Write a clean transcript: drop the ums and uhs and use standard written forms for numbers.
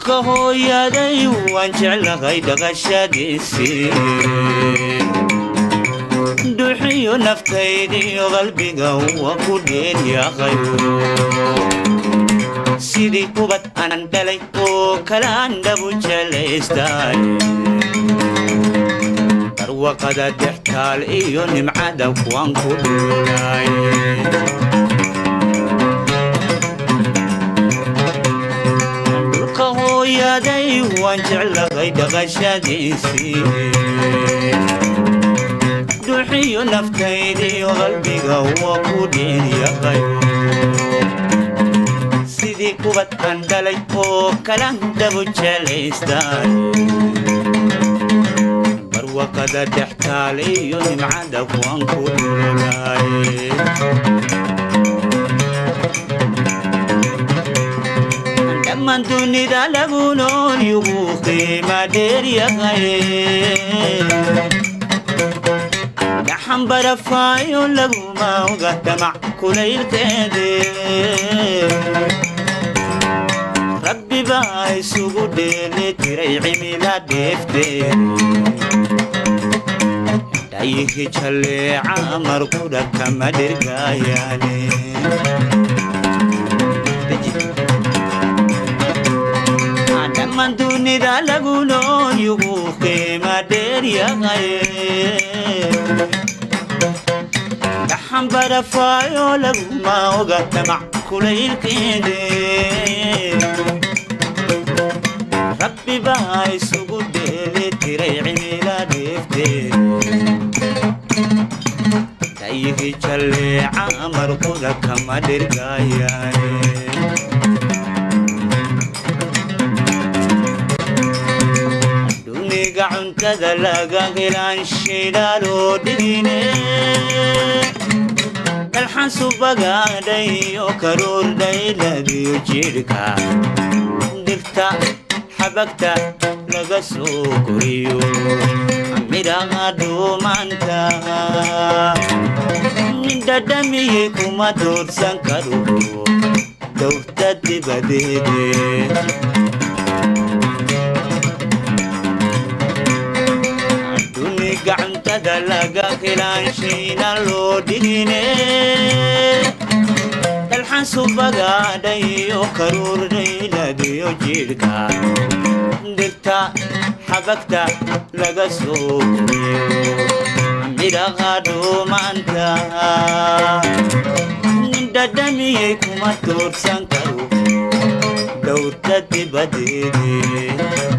dhulka hooyaday waan jeclahay dhaqashadiisii duxiyo naftaydiyo qalbiga waa ku dheeryahay sidii kubad aanan dhalay oo kalaan dhabu jelaystay barwaqada dhextaal iyo nimcada waan ku dhuulay hooyaday waan jeclahay dhaqashadiisii duxiyo naftaydiyo qalbiga waa ku dheeryahay sidii kubad aan dhalay oo kalaan dhabu jelaystay barwaqada dhextaal iyo nimcada waan ku dhuulay من دوني ذا لغونون يغوخي ما دير يغاي لحن برفايو لغو ما وغتمع كليل كيدي ربي باي سوغو ديني تري عميلا ديفتي دايخي چلي عامر كودا كما دير غاياني من دوني ذا لغونون يغوخي ما دير يغاي لحن برفايو لغو ما وغتمع كليل كيدي ربي باي سوغو ديلي تري عميلا ديفتي تايخي چلي عامر كودا كما دير غاياني cuntada laga helaan shidaaloo dhigine dalxan subagaadhay oo karuurdhay lagiyo jidhka dhirta xabagta laga soo koriyo midhaha dhuumanta dhadhamiyey kuma doorsan karo dowrta dibadeede gacantada laga helaan shayna loo dhigine dalxan subagaadhay oo karuurdhay lagiyo jidhka dhirta xabagta laga soo koriyo midhaha dhuumanta dhadhamiyey kuma doorsan karo dowrta dibadeede